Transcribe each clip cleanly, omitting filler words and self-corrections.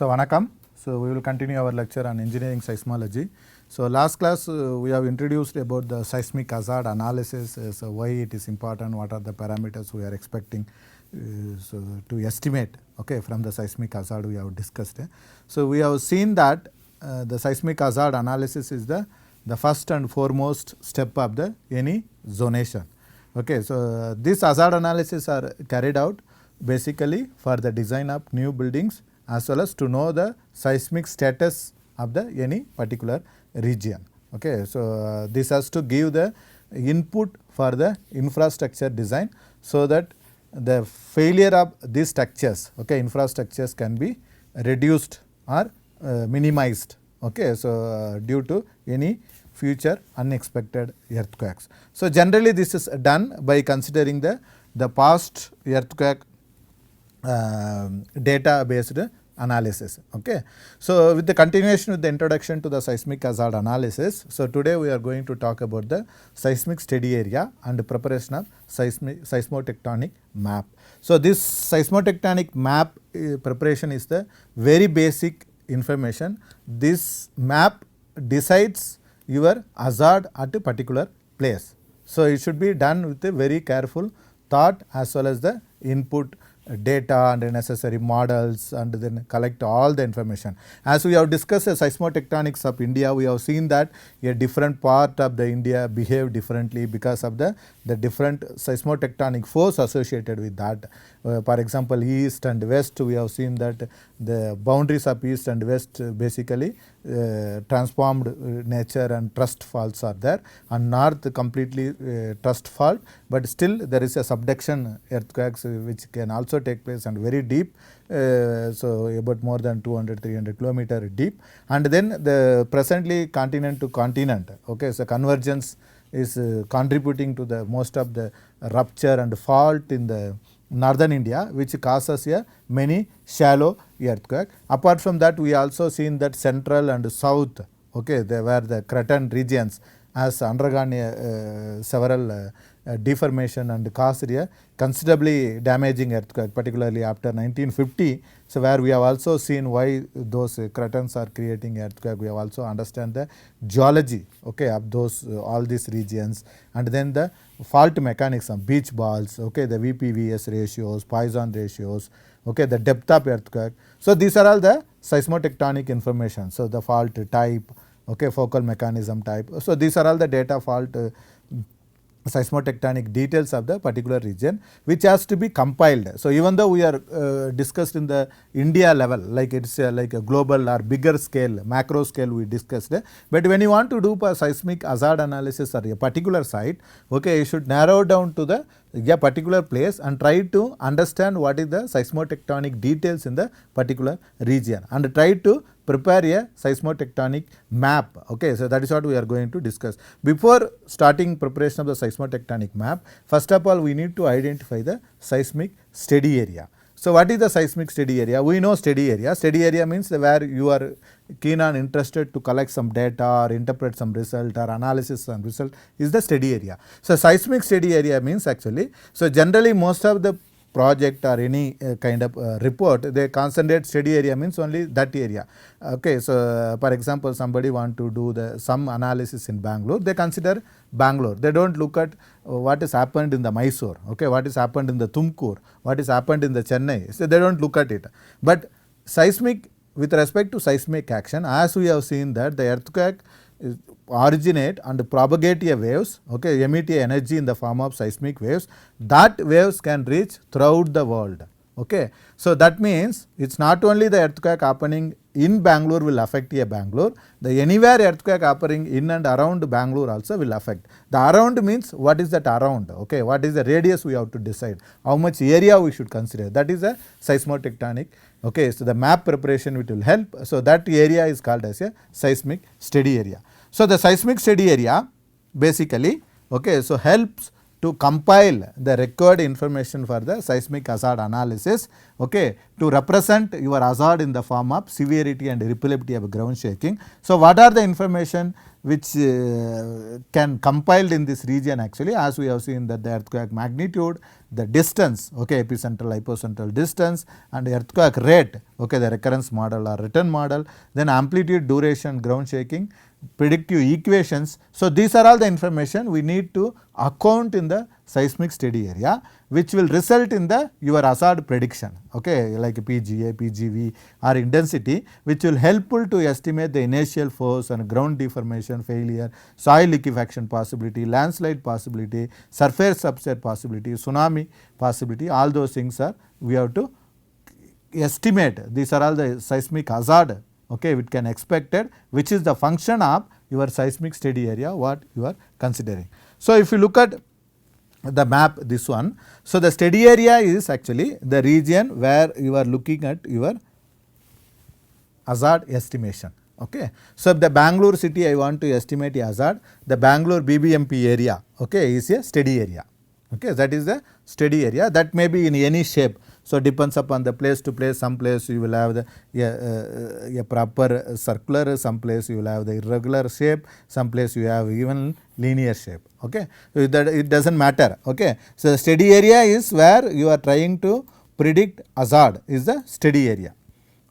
So, Vanakkam. So, we will continue our lecture on engineering seismology. So, last class we have introduced about the seismic hazard analysis, so why it is important, what are the parameters we are expecting so to estimate from the seismic hazard we have discussed. So, we have seen that the seismic hazard analysis is the first and foremost step of the any zonation. So, this hazard analysis are carried out basically for the design of new buildings as well as to know the seismic status of the any particular region. So, this has to give the input for the infrastructure design, so that the failure of these structures, infrastructures can be reduced or minimized. So, due to any future unexpected earthquakes. So, generally this is done by considering the past earthquake data based analysis. So, with the continuation with the introduction to the seismic hazard analysis, so today we are going to talk about the seismic steady area and preparation of seismotectonic map. So, this seismotectonic map preparation is the very basic information. This map decides your hazard at a particular place. So, it should be done with a very careful thought as well as the input data and necessary models, and then collect all the information. As we have discussed the seismotectonics of India, we have seen that a different part of the India behave differently because of the different seismotectonic force associated with that. For example, east and west, we have seen that the boundaries of east and west basically transformed nature and thrust faults are there, and north completely thrust fault, but still there is a subduction earthquakes which can also take place and very deep, so about more than 200-300 kilometer deep, and then the presently continent to continent, so convergence is contributing to the most of the rupture and fault in the northern India, which causes a many shallow earthquake. Apart from that, we also seen that central and south, there were the Cretan regions has undergone several deformation and caused a considerably damaging earthquake, particularly after 1950. So, where we have also seen why those cratons are creating earthquake. We have also understand the geology of those all these regions, and then the fault mechanism, beach balls, the VPVS ratios, Poisson ratios, the depth of earthquake. So, these are all the seismotectonic information. So, the fault type, focal mechanism type. So, these are all the data fault seismotectonic details of the particular region, which has to be compiled. So, even though we are discussed in the India level, like it's like a global or bigger scale, macro scale we discussed, but when you want to do a seismic hazard analysis or a particular site, you should narrow down to the particular place and try to understand what is the seismotectonic details in the particular region, and try to prepare a seismotectonic map. So, that is what we are going to discuss. Before starting preparation of the seismotectonic map, first of all we need to identify the seismic steady area. So, what is the seismic steady area? We know steady area. Steady area means where you are keen and interested to collect some data or interpret some result or analysis some result is the steady area. So, seismic steady area means actually, so generally most of the project or any kind of report, they concentrate steady area means only that area. So, for example, somebody want to do some analysis in Bangalore, they consider Bangalore. They don't look at what has happened in the Mysore, what has happened in the Tumkur, what has happened in the Chennai. So, they don't look at it. But seismic, with respect to seismic action, as we have seen that the earthquake originate and propagate a waves, emit a energy in the form of seismic waves. That waves can reach throughout the world. So, that means it's not only the earthquake happening in Bangalore will affect a Bangalore, the anywhere earthquake happening in and around Bangalore also will affect. The around means what is that around, what is the radius we have to decide, how much area we should consider, that is a seismotectonic. So, the map preparation it will help. So, that area is called as a seismic steady area. So, the seismic steady area basically so helps to compile the required information for the seismic hazard analysis to to represent your hazard in the form of severity and repeatability of ground shaking. So, what are the information which can compiled in this region actually, as we have seen that the earthquake magnitude, the distance, okay, epicentral hypocentral distance, and earthquake rate, okay, the recurrence model or return model, then amplitude, duration, ground shaking, predictive equations. So, these are all the information we need to account in the seismic steady area, which will result in the your hazard prediction, okay, like PGA, PGV or intensity, which will helpful to estimate the inertial force and ground deformation failure, soil liquefaction possibility, landslide possibility, surface subset possibility, tsunami possibility. All those things are we have to estimate. These are all the seismic hazard, okay, which can expected, which is the function of your seismic steady area what you are considering. So, if you look at the map, this one, so the steady area is actually the region where you are looking at your hazard estimation. Okay. So, if the Bangalore city I want to estimate a hazard, the Bangalore BBMP area, okay, is a steady area. Okay, that is the steady area, that may be in any shape. So, depends upon the place to place, some place you will have the a proper circular, some place you will have the irregular shape, some place you have even linear shape. Okay. So, that it does not matter. Okay. So, the steady area is where you are trying to predict hazard is the steady area.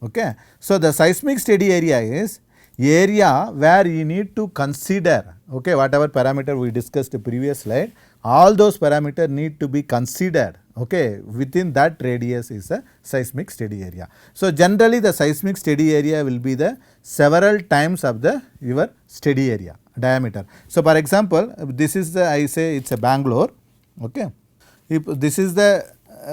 Okay. So, the seismic steady area is area where you need to consider, okay, whatever parameter we discussed the previous slide, all those parameters need to be considered, okay, within that radius is a seismic steady area. So, generally the seismic steady area will be the several times of the your steady area diameter. So, for example, this is the, I say it is a Bangalore, okay, if this is the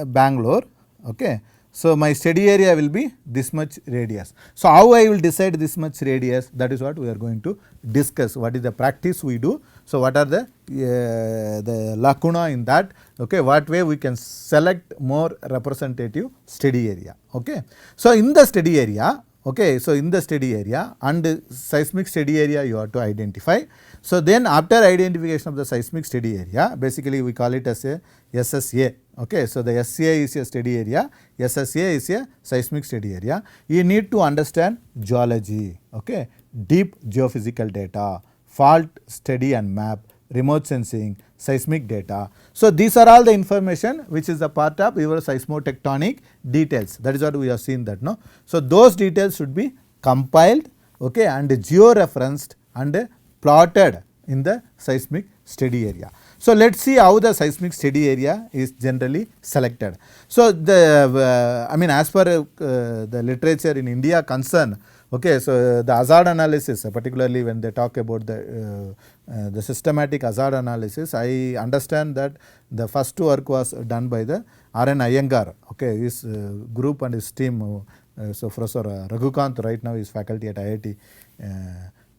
Bangalore, okay. So, my steady area will be this much radius. So, how I will decide this much radius, that is what we are going to discuss, what is the practice we do. So, what are the lacuna in that, okay, what way we can select more representative steady area. Okay. So, in the steady area, okay, so in the steady area and seismic steady area you have to identify. So, then after identification of the seismic steady area, basically we call it as a SSA. Okay. So, the SSA is a steady area, SSA is a seismic steady area. You need to understand geology, okay, deep geophysical data, fault study and map, remote sensing, seismic data. So, these are all the information which is a part of your seismotectonic details, that is what we have seen that, no. So, those details should be compiled, okay, and geo-referenced and plotted in the seismic steady area. So, let us see how the seismic steady area is generally selected. So, the I mean as per the literature in India concern, okay, so the hazard analysis, particularly when they talk about the systematic hazard analysis, I understand that the first work was done by the R.N. Iyengar, okay, his group and his team. So, Professor Raghukant right now is faculty at IIT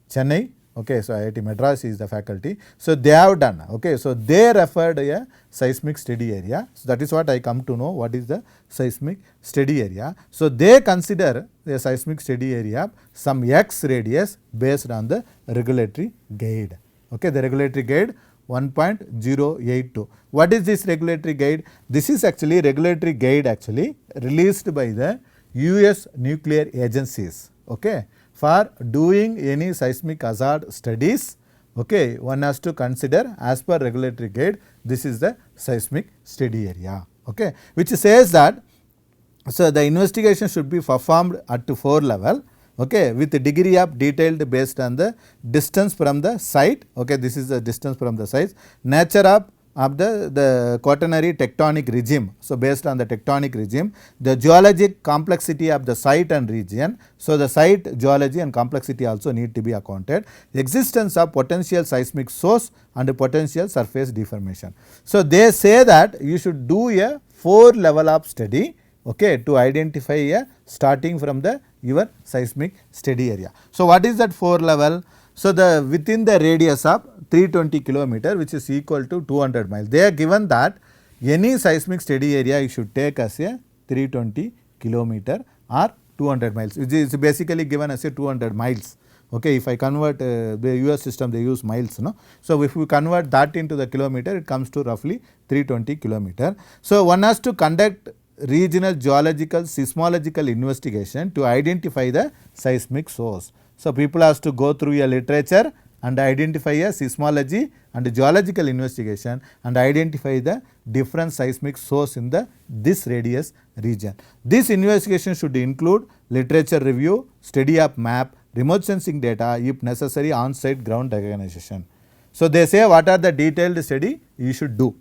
Chennai. Okay, so IIT Madras is the faculty. So, they have done, okay, so they referred a seismic steady area. So, that is what I come to know what is the seismic steady area. So, they consider the seismic steady area some X radius based on the regulatory guide. Okay, the regulatory guide 1.082. What is this regulatory guide? This is actually regulatory guide actually released by the US nuclear agencies. Okay. For doing any seismic hazard studies, okay, one has to consider as per regulatory guide, this is the seismic steady area, okay, which says that, so the investigation should be performed at 4 level, okay, with the degree of detailed based on the distance from the site, okay, this is the distance from the site, nature of the quaternary tectonic regime. So, based on the tectonic regime, the geologic complexity of the site and region. So, the site geology and complexity also need to be accounted. The existence of potential seismic source and potential surface deformation. So, they say that you should do a 4 level of study, okay, to identify a starting from the your seismic steady area. So, what is that 4 level? So, the within the radius of 320 kilometer, which is equal to 200 miles. They are given that any seismic steady area you should take as a 320 kilometer or 200 miles, which is basically given as a 200 miles. Okay, if I convert the US system, they use miles, no. So, if we convert that into the kilometer, it comes to roughly 320 kilometer. So, one has to conduct regional geological seismological investigation to identify the seismic source. So, people has to go through a literature and identify a seismology and geological investigation and identify the different seismic source in this radius region. This investigation should include literature review, study of map, remote sensing data, if necessary on-site ground recognition. So, they say what are the detailed study you should do.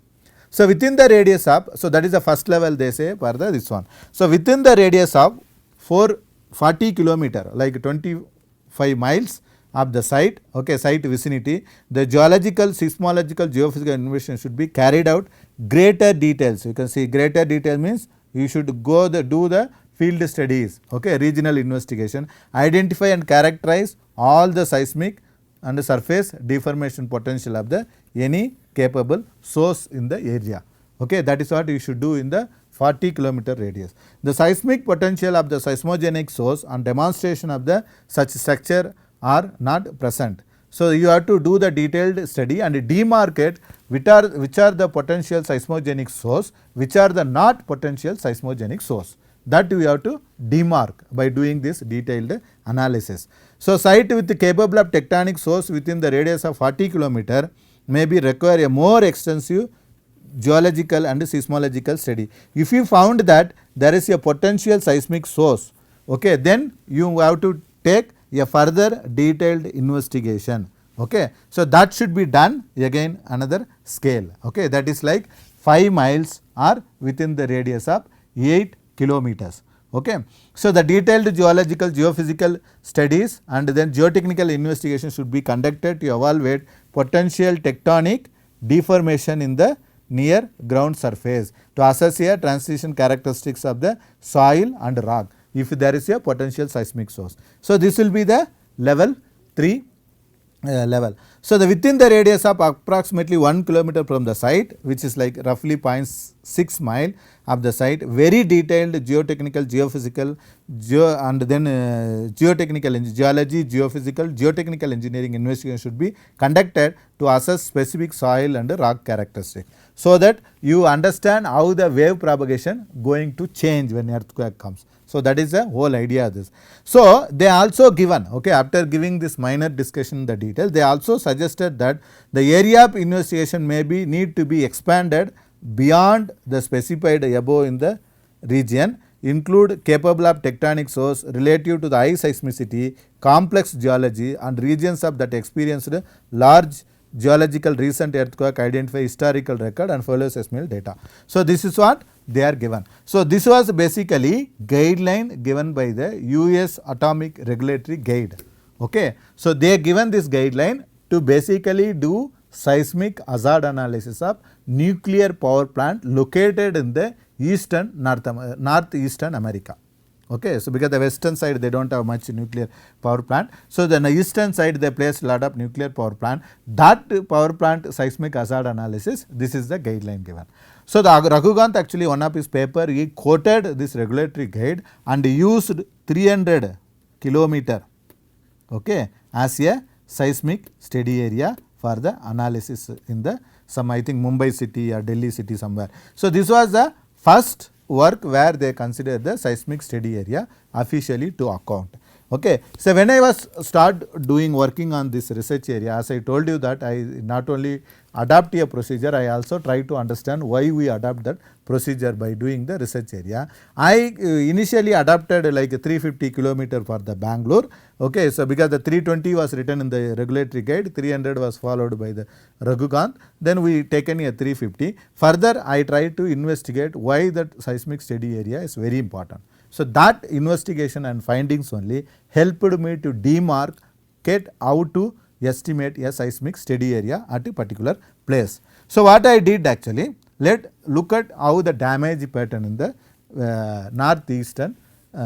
So, within the radius of, so that is the first level they say for this one. So, within the radius of 40 kilometer like 25 miles of the site, okay, site vicinity, the geological, seismological, geophysical investigation should be carried out. Greater details, you can see greater detail means you should go do the field studies, okay, regional investigation, identify and characterize all the seismic and surface deformation potential of the any capable source in the area. Okay, that is what you should do in the 40 kilometer radius. The seismic potential of the seismogenic source and demonstration of the such structure are not present. So, you have to do the detailed study and demarcate which are the potential seismogenic source, which are the not potential seismogenic source. That we have to demark by doing this detailed analysis. So, site with the capable of tectonic source within the radius of 40 kilometer may be require a more extensive geological and seismological study. If you found that there is a potential seismic source, okay, then you have to take a further detailed investigation. Okay. So, that should be done again another scale, okay, that is like 5 miles or within the radius of 8 kilometers. Okay. So, the detailed geological, geophysical studies and then geotechnical investigation should be conducted to evaluate potential tectonic deformation in the near ground surface to assess a transition characteristics of the soil and rock if there is a potential seismic source. So, this will be the level 3 level. So, within the radius of approximately 1 kilometer from the site, which is like roughly 0.6 mile of the site, very detailed geotechnical, geophysical, and then geotechnical, geology, geophysical, geotechnical engineering investigation should be conducted to assess specific soil and rock characteristics, so that you understand how the wave propagation going to change when earthquake comes. So, that is the whole idea of this. So, they also given, okay, after giving this minor discussion in the detail, they also suggested that the area of investigation may be need to be expanded beyond the specified above in the region, include capable of tectonic source relative to the high seismicity, complex geology and regions of that experienced large geological recent earthquake, identify historical record and follow seismic data. So, this is what they are given. So, this was basically guideline given by the US Atomic Regulatory Guide. Okay. So, they given this guideline to basically do seismic hazard analysis of nuclear power plant located in the northeastern America. Okay. So, because the western side they do not have much nuclear power plant. So, the eastern side they place lot of nuclear power plant. That power plant seismic hazard analysis, this is the guideline given. So, the Raghukant actually one of his paper he quoted this regulatory guide and used 300 kilometer, okay, as a seismic study area for the analysis in the some I think Mumbai city or Delhi city somewhere. So, this was the first work where they consider the seismic study area officially to account. Okay. So, when I was working on this research area, as I told you that I not only adopt a procedure, I also try to understand why we adopt that procedure by doing the research area. I initially adopted like 350 kilometer for the Bangalore. Okay. So, because the 320 was written in the regulatory guide, 300 was followed by the Raghukant, then we taken a 350. Further, I tried to investigate why that seismic study area is very important. So, that investigation and findings only helped me to demarcate how to estimate a seismic study area at a particular place. So, what I did actually, look at how the damage pattern in the northeastern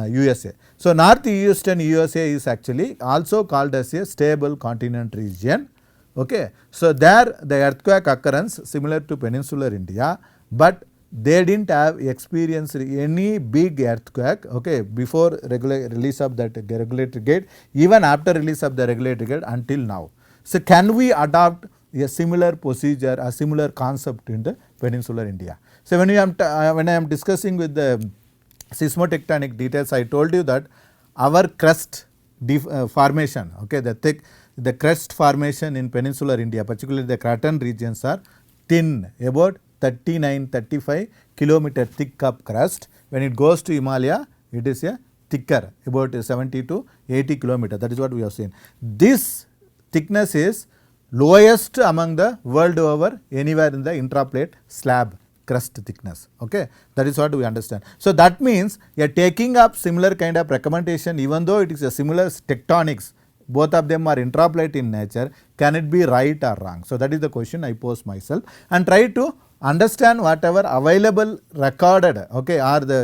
USA. So, northeastern USA is actually also called as a stable continent region. Okay. So, there the earthquake occurrence similar to peninsular India, but they did not have experienced any big earthquake, okay, before release of that regulatory guide, even after release of the regulatory guide until now. So, can we adopt a similar procedure, a similar concept in the peninsular India. So when I am discussing with the seismotectonic details, I told you that our crust formation, okay, the crust formation in peninsular India, particularly the Craton regions, are thin, about 39-35 kilometer thick of crust. When it goes to Himalaya, it is a thicker, about 70 to 80 kilometer. That is what we have seen. This thickness is lowest among the world over anywhere in the intraplate slab crust thickness. Okay, that is what we understand. So that means you are taking up similar kind of recommendation, even though it is a similar tectonics, both of them are intraplate in nature, can it be right or wrong? So that is the question I pose myself, and try to understand whatever available recorded, okay, or the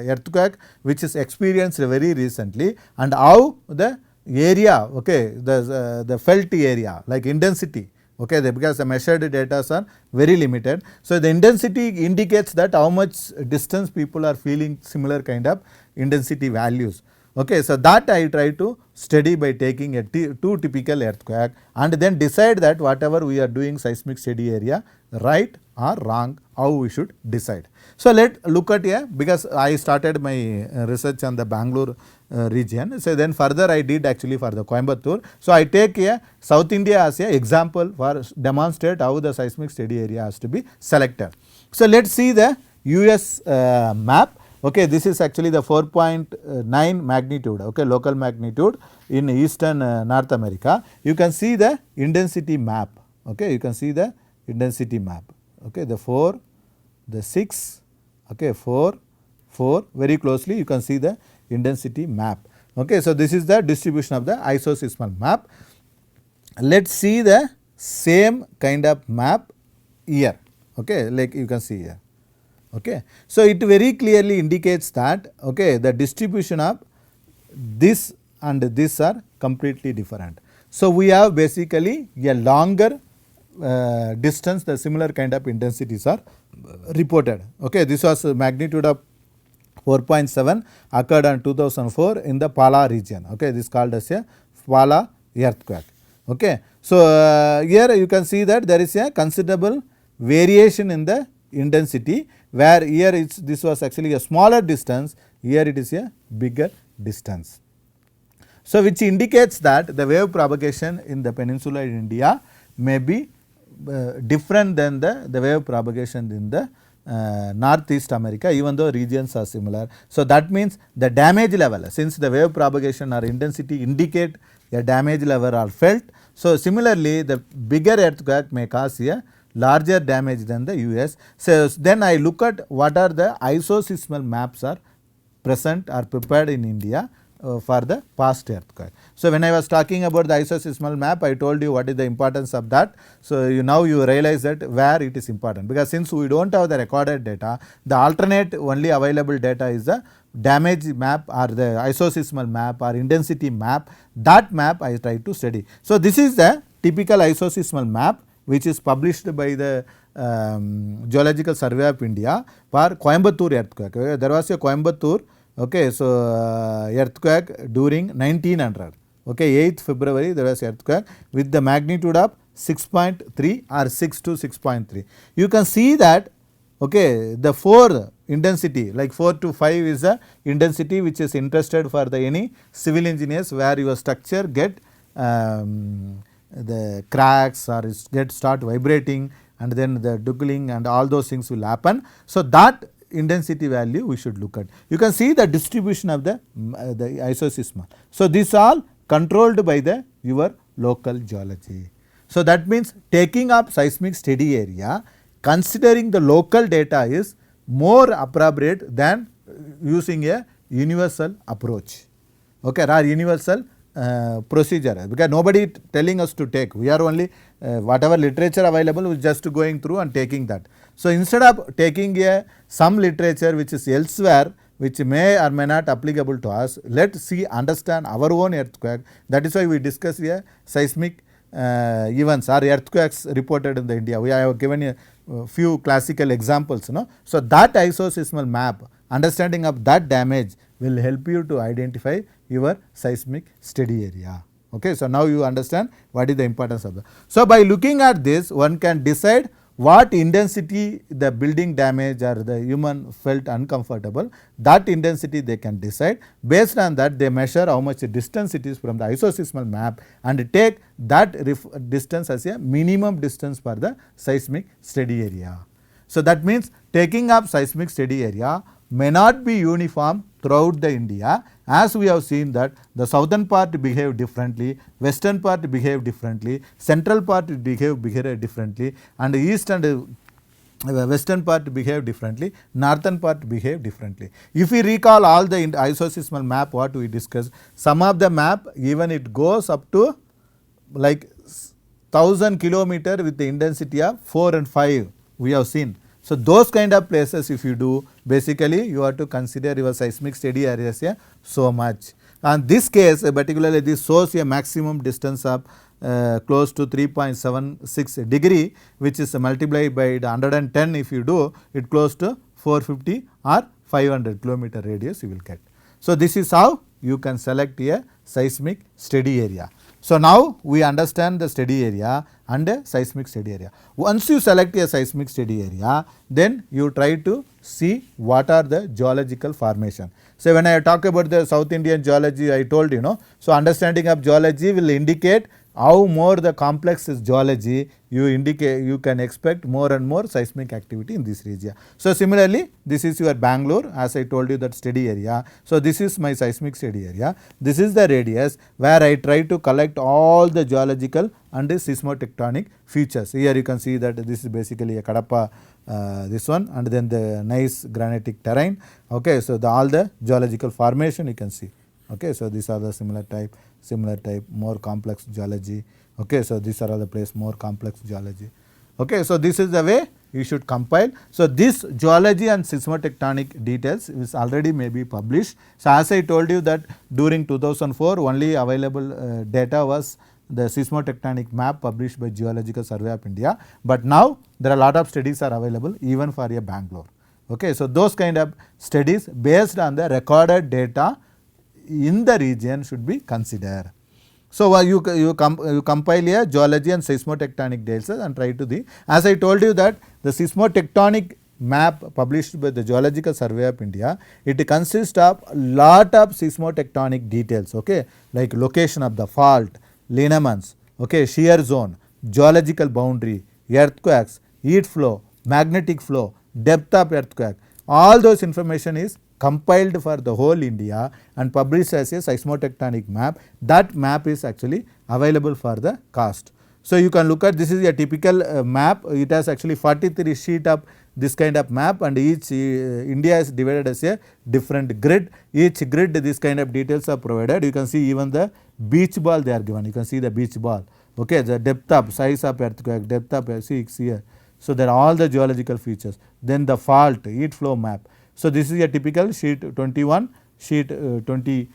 earthquake which is experienced very recently, and how the area, okay, the felt area like intensity, okay, because the measured data are very limited. So the intensity indicates that how much distance people are feeling similar kind of intensity values. Okay, so that I try to study by taking a two typical earthquake, and then decide that whatever we are doing seismic study area, right or wrong, how we should decide. So let look at here, because I started my research on the Bangalore region. So then further I did actually for the Coimbatore. So I take here South India as a example for demonstrate how the seismic study area has to be selected. So let's see the US map. Okay, this is actually the 4.9 magnitude, okay, local magnitude in eastern North America. You can see the intensity map, okay, you can see the intensity map, okay, the 4, the 6, okay, 4, 4, very closely you can see the intensity map. Okay, so this is the distribution of the isosysmal map. Let's see the same kind of map here, okay, like you can see here. Okay. So it very clearly indicates that, okay, the distribution of this and this are completely different. So we have basically a longer distance, the similar kind of intensities are reported. Okay, this was a magnitude of 4.7 occurred in 2004 in the Pala region. Okay, this is called as a Pala earthquake. Okay, so here you can see that there is a considerable variation in the intensity, where here this was actually a smaller distance, here it is a bigger distance. So which indicates that the wave propagation in the peninsular India may be different than the wave propagation in the Northeast America, even though regions are similar. So that means the damage level, since the wave propagation or intensity indicate a damage level are felt. So similarly, the bigger earthquake may cause a larger damage than the US. So then I look at what are the isosysmal maps are present or prepared in India for the past earthquake. So when I was talking about the isosysmal map, I told you what is the importance of that. So now you realize that where it is important, because since we don't have the recorded data, the alternate only available data is the damage map or the isosysmal map or intensity map. That map I try to study. So this is the typical isosysmal map which is published by the Geological Survey of India for Coimbatore earthquake. There was a Coimbatore, okay, so earthquake during 1900. Okay, 8th February there was earthquake with the magnitude of 6.3 or 6 to 6.3. You can see that, okay, the 4 intensity like 4 to 5 is the intensity which is interested for the any civil engineers, where your structure get the cracks or start vibrating, and then the duckling and all those things will happen. So that intensity value we should look at. You can see the distribution of the isosysmal. So this all controlled by the your local geology. So that means taking up seismic study area, considering the local data is more appropriate than using a universal approach, okay, or universal procedure, because nobody telling us to take, we are only whatever literature available, we just going through and taking that. So instead of taking some literature which is elsewhere, which may or may not applicable to us, let's see, understand our own earthquake. That is why we discuss here seismic events or earthquakes reported in the India. We have given a few classical examples, no? So that isosysmal map, understanding of that damage will help you to identify your seismic study area. Okay, so now you understand what is the importance of that. So by looking at this, one can decide what intensity the building damage or the human felt uncomfortable, that intensity they can decide. Based on that, they measure how much distance it is from the isoseismal map and take that distance as a minimum distance for the seismic steady area. So that means taking up seismic steady area may not be uniform throughout the India, as we have seen that the southern part behave differently, western part behave differently, central part behave differently, and east and western part behave differently, northern part behave differently. If we recall all the isoseismal map what we discussed, some of the map even it goes up to like 1000 kilometer with the intensity of 4 and 5 we have seen. So those kind of places if you do, basically you have to consider your seismic steady areas here so much. And this case particularly this shows a maximum distance of close to 3.76 degree, which is multiplied by the 110 if you do, it close to 450 or 500 kilometer radius you will get. So this is how you can select a seismic steady area. So now we understand the steady area and a seismic steady area. Once you select a seismic steady area, then you try to see what are the geological formation. So when I talk about the South Indian geology, I told you know, so understanding of geology will indicate how more the complex is geology, you can expect more and more seismic activity in this region. So similarly, this is your Bangalore, as I told you that steady area. So this is my seismic steady area. This is the radius where I try to collect all the geological and the seismotectonic features. Here you can see that this is basically a Kadapa this one, and then the nice granitic terrain. Okay, so all the geological formation you can see. Okay, so these are the similar type, more complex geology. Okay, so these are all the place more complex geology. Okay, so this is the way you should compile. So this geology and seismotectonic details is already may be published. So as I told you that during 2004 only available data was the seismotectonic map published by Geological Survey of India, but now there are a lot of studies are available even for a Bangalore. Okay, so those kind of studies based on the recorded data in the region should be considered. So you compile a geology and seismotectonic data and try to the, as I told you that the seismotectonic map published by the Geological Survey of India, it consists of lot of seismotectonic details, okay, like location of the fault, lineaments, okay, shear zone, geological boundary, earthquakes, heat flow, magnetic flow, depth of earthquake, all those information is compiled for the whole India and published as a seismotectonic map. That map is actually available for the cost. So you can look at, this is a typical map, it has actually 43 sheet of this kind of map, and each India is divided as a different grid. Each grid this kind of details are provided. You can see even the beach ball they are given, you can see the beach ball, okay, the depth of size of earthquake, depth of see here. So there are all the geological features. Then the fault, heat flow map. So this is a typical sheet 21, sheet 20.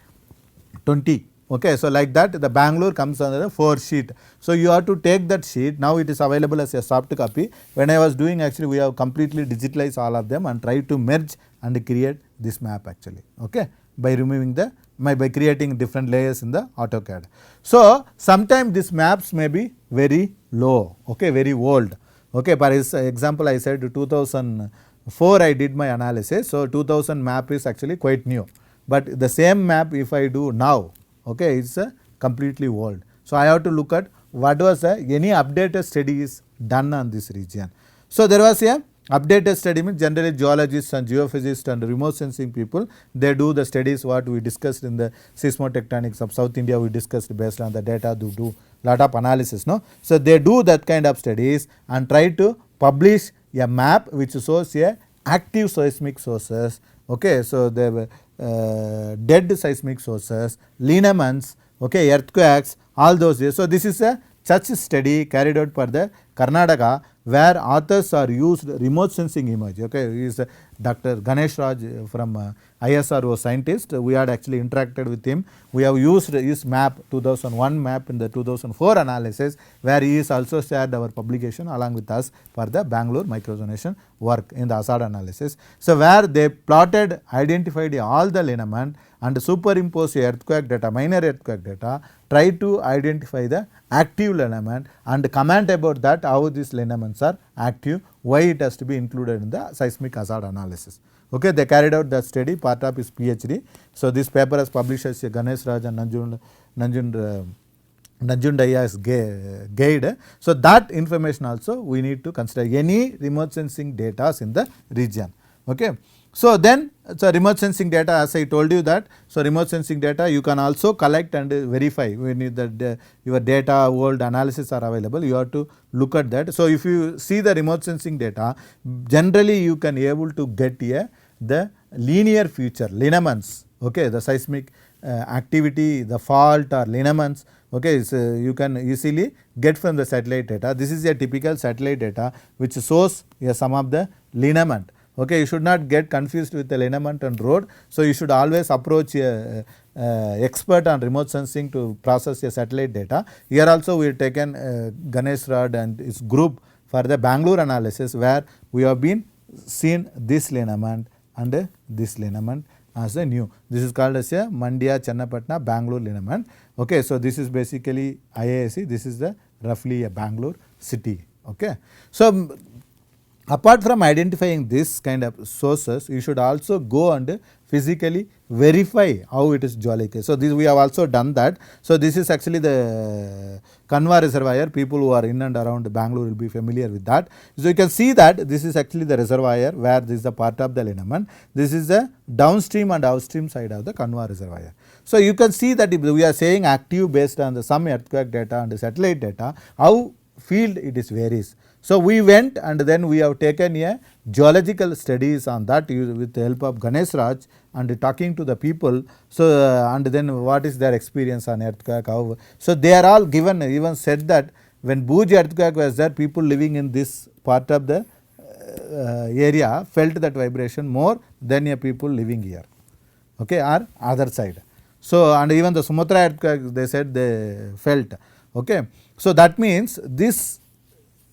Okay, so like that the Bangalore comes under the 4 sheet. So you have to take that sheet. Now it is available as a soft copy. When I was doing, actually we have completely digitalized all of them and try to merge and create this map actually. Okay, by removing the by creating different layers in the AutoCAD. So sometimes these maps may be very low. Okay, very old. Okay, for example, I said 2004 I did my analysis. So 2000 map is actually quite new, but the same map if I do now, okay, it's completely old. So I have to look at what was any updated studies done on this region. So there was a updated study, means generally geologists and geophysicists and remote sensing people, they do the studies what we discussed in the seismotectonics of South India, we discussed based on the data, they do lot of analysis, no. So they do that kind of studies and try to publish a map which shows a active seismic sources, okay. So there were dead seismic sources, lineaments, okay, earthquakes, all those days. So this is a such study carried out for the Karnataka, where authors are used remote sensing image. Okay, he is Dr. Ganesh Raj from ISRO scientist. We had actually interacted with him. We have used his map, 2001 map in the 2004 analysis, where he is also shared our publication along with us for the Bangalore microzonation work in the ASAD analysis. So where they plotted, identified all the lineament and superimpose earthquake data, minor earthquake data, try to identify the active lineament and comment about that how these lineaments are active, why it has to be included in the seismic hazard analysis. Okay, they carried out that study, part of his PhD. So this paper is published as a Ganesh Raj and Nanjundayya's guide. So that information also we need to consider any remote sensing data in the region. Okay. So then, so remote sensing data, as I told you that, so remote sensing data you can also collect and verify when your data world analysis are available, you have to look at that. So if you see the remote sensing data, generally you can able to get the linear feature lineaments, okay, the seismic activity, the fault or lineaments, okay, so you can easily get from the satellite data. This is a typical satellite data which shows some of the lineament. Okay, you should not get confused with the lineament and road. So you should always approach a expert on remote sensing to process your satellite data. Here also we have taken Ganesh Rad and his group for the Bangalore analysis, where we have been seen this lineament and this lineament as a new. This is called as a Mandya Channapatna Bangalore lineament. Okay, so this is basically IISc. This is the roughly a Bangalore city. Okay, so apart from identifying this kind of sources, you should also go and physically verify how it is geological. So this we have also done that. So this is actually the Kanwa reservoir. People who are in and around Bangalore will be familiar with that. So you can see that this is actually the reservoir where this is the part of the lineament. This is the downstream and upstream side of the Kanwa reservoir. So you can see that if we are saying active based on the some earthquake data and the satellite data, how field it is varies. So we went and then we have taken a geological studies on that with the help of Ganesh Raj and talking to the people. So and then what is their experience on earthquake, how. So they are all given, even said that when Bhuj earthquake was there, people living in this part of the area felt that vibration more than a people living here, okay, or other side. So and even the Sumatra earthquake, they said they felt. Okay, so that means this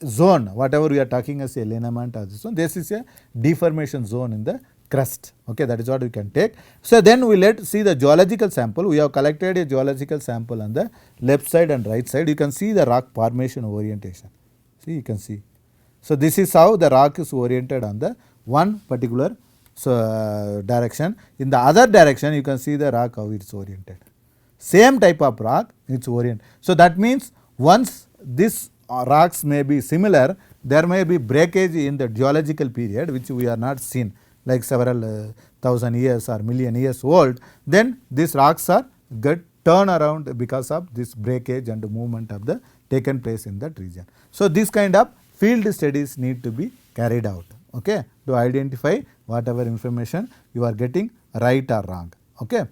zone, whatever we are talking as a lineament or this one, this is a deformation zone in the crust. Okay, that is what we can take. So then we let see the geological sample. We have collected a geological sample on the left side and right side. You can see the rock formation orientation. See, you can see. So this is how the rock is oriented on the one particular direction. In the other direction, you can see the rock how it is oriented. Same type of rock, it's oriented. So that means once this rocks may be similar, there may be breakage in the geological period which we are not seen, like several thousand years or million years old, then these rocks are get turn around because of this breakage and movement of the taken place in that region. So this kind of field studies need to be carried out, okay, to identify whatever information you are getting right or wrong. Okay.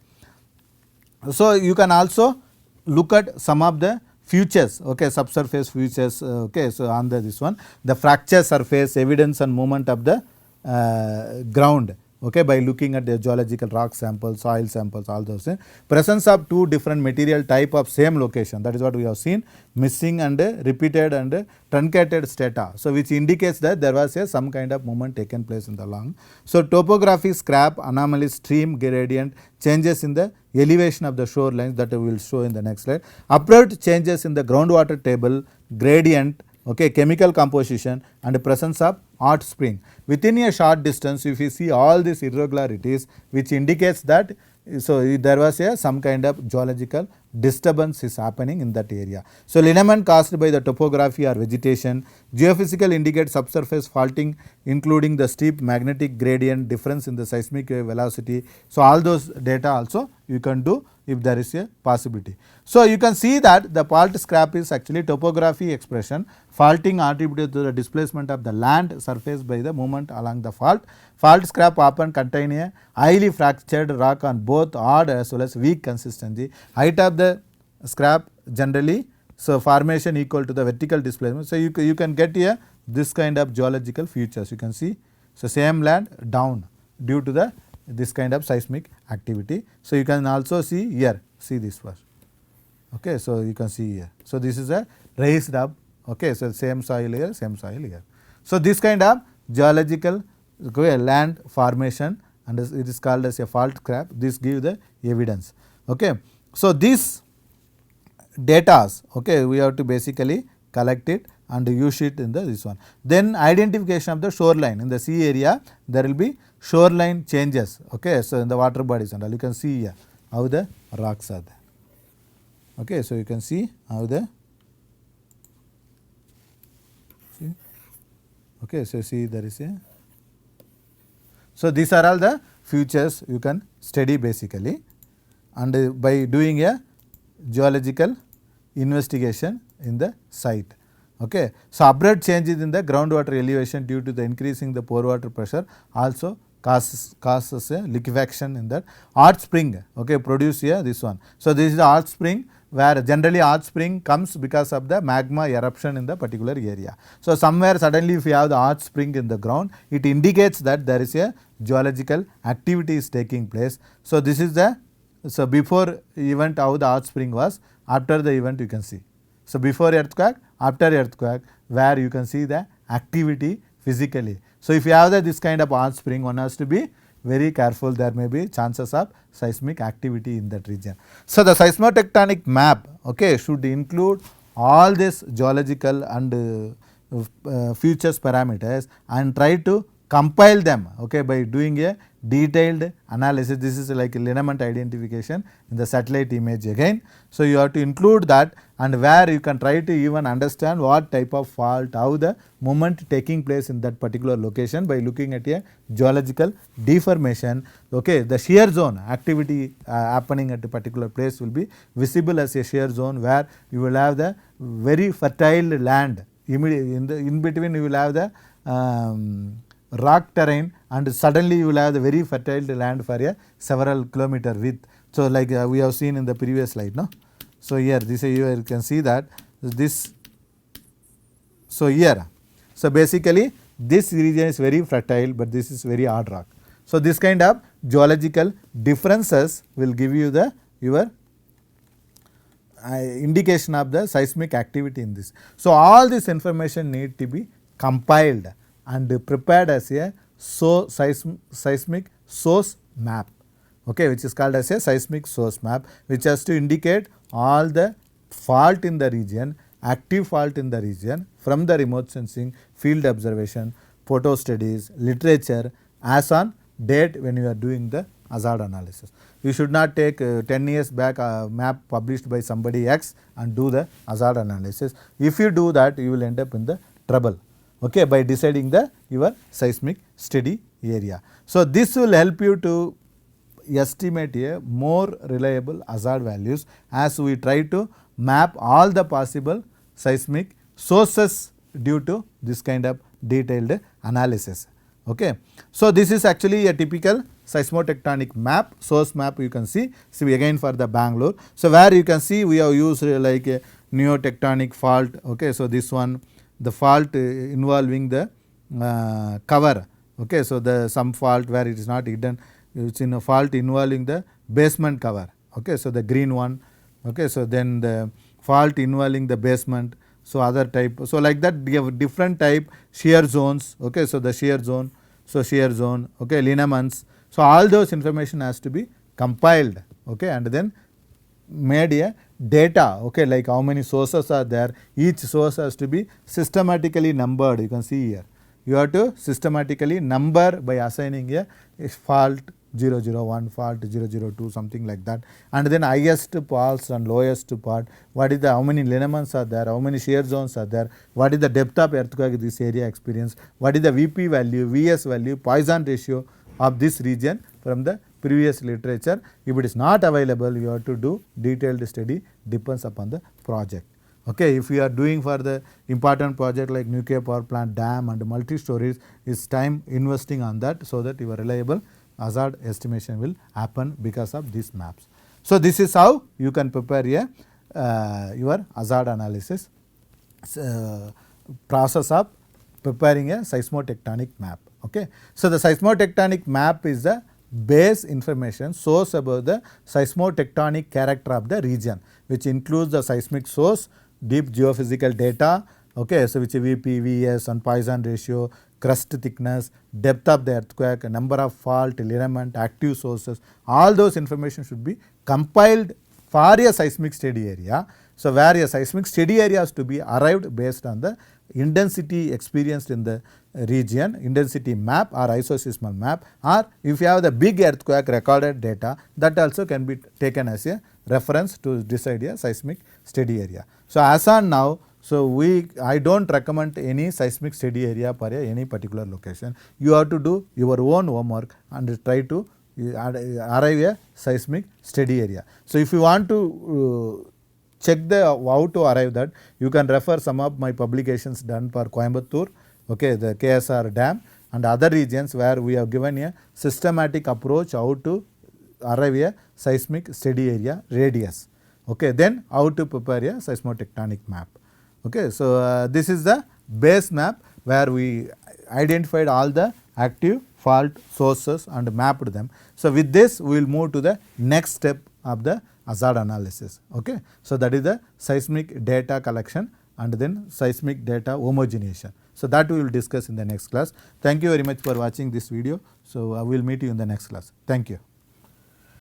So you can also look at some of the features, okay, subsurface features, okay. So on this one, the fracture surface, evidence and movement of the ground, okay, by looking at the geological rock samples, soil samples, all those things. Presence of two different material type of same location, that is what we have seen, missing and repeated and truncated strata, so which indicates that there was some kind of movement taken place in the long. So topography, scrap, anomaly, stream gradient, changes in the elevation of the shorelines, that we will show in the next slide. Abrupt changes in the groundwater table, gradient, okay, chemical composition and presence of hot spring. Within a short distance, if you see all these irregularities, which indicates that so there was some kind of geological disturbance is happening in that area. So lineament caused by the topography or vegetation. Geophysical indicates subsurface faulting, including the steep magnetic gradient, difference in the seismic velocity. So all those data also you can do if there is a possibility. So you can see that the fault scrap is actually topography expression, faulting attributed to the displacement of the land surface by the movement along the fault. Fault scrap often contain a highly fractured rock on both odd as well as weak consistency. Height of the scrap generally, so formation equal to the vertical displacement. So you can get here this kind of geological features, you can see. So same land down due to the this kind of seismic activity. So you can also see here, see this first. Okay, so you can see here. So this is a raised up, okay, so same soil here, same soil here. So this kind of geological land formation and it is called as a fault scarp. This give the evidence. Okay. So this data, okay, we have to basically collect it and use it in the this one. Then identification of the shoreline. In the sea area there will be shoreline changes. Okay. So in the water bodies and all, you can see here how the rocks are there. Okay. So you can see how the see. Okay. So see there is a, so these are all the features you can study basically, and by doing a geological investigation in the site. Okay. So abrupt changes in the groundwater elevation due to the increasing the pore water pressure also causes a liquefaction in that. Hot spring, okay, produce here this one. So this is the hot spring, where generally hot spring comes because of the magma eruption in the particular area. So somewhere suddenly if you have the hot spring in the ground, it indicates that there is a geological activity is taking place. So this is the, so before event how the hot spring was, after the event you can see. So before earthquake, after earthquake, where you can see the activity physically. So if you have this kind of hot spring, one has to be very careful, there may be chances of seismic activity in that region. So the seismotectonic map, okay, should include all this geological and features parameters and try to compile them, okay, by doing a detailed analysis. This is like a lineament identification in the satellite image again. So you have to include that, and where you can try to even understand what type of fault, how the movement taking place in that particular location by looking at a geological deformation. Okay, the shear zone activity happening at a particular place will be visible as a shear zone, where you will have the very fertile land. In between you will have the rock terrain, and suddenly you will have the very fertile land for a several kilometer width. So like we have seen in the previous slide, no. So here this here you can see that this, so here, so basically this region is very fertile, but this is very hard rock. So this kind of geological differences will give you the your indication of the seismic activity in this. So all this information need to be compiled and prepared as a seismic source map, okay, which is called as a seismic source map, which has to indicate all the fault in the region, active fault in the region from the remote sensing, field observation, photo studies, literature as on date when you are doing the hazard analysis. You should not take 10 years back map published by somebody X and do the hazard analysis. If you do that, you will end up in the trouble, okay, by deciding the your seismic steady area. So this will help you to estimate a more reliable hazard values as we try to map all the possible seismic sources due to this kind of detailed analysis. Okay. So this is actually a typical seismotectonic map, source map you can see. So again for the Bangalore. So where you can see we have used like a neotectonic fault. Okay. So this one, the fault involving the cover. Okay. So the some fault where it is not hidden, it's in a fault involving the basement cover. Okay. So the green one. Okay. So then the fault involving the basement. So other type. So like that we have different type shear zones. Okay. So the shear zone. So shear zone. Okay. Lineaments. So all those information has to be compiled. Okay. And then made a data, okay, like how many sources are there. Each source has to be systematically numbered. You can see here. You have to systematically number by assigning a fault 001, fault 002, something like that. And then highest parts and lowest part. What is the, how many lineaments are there, how many shear zones are there, what is the depth of earthquake this area experience, what is the VP value, VS value, Poisson ratio of this region from the previous literature. If it is not available, you have to do detailed study, depends upon the project. Okay, if you are doing for the important project like nuclear power plant, dam and multi-stories, is time investing on that, so that your reliable hazard estimation will happen because of these maps. So this is how you can prepare your hazard analysis process of preparing a seismotectonic map. Okay. So the seismotectonic map is the base information source about the seismotectonic character of the region, which includes the seismic source, deep geophysical data, okay, so which VP, VS and Poisson ratio, crust thickness, depth of the earthquake, number of fault, element, active sources, all those information should be compiled for a seismic steady area. So, where a seismic steady area is to be arrived based on the intensity experienced in the region, intensity map or isoseismal map, or if you have the big earthquake recorded data, that also can be taken as a reference to decide a seismic steady area. So, as on now, I don't recommend any seismic steady area for any particular location. You have to do your own homework and try to arrive a seismic steady area. So, if you want to check the how to arrive that, you can refer some of my publications done for Coimbatore, okay, the KSR dam and other regions where we have given a systematic approach how to arrive a seismic steady area radius. Okay, then how to prepare a seismotectonic map. Okay, so this is the base map where we identified all the active fault sources and mapped them. So, with this we will move to the next step of the hazard analysis. Okay, so that is the seismic data collection and then seismic data homogenization. So, that we will discuss in the next class. Thank you very much for watching this video. So, I will meet you in the next class. Thank you.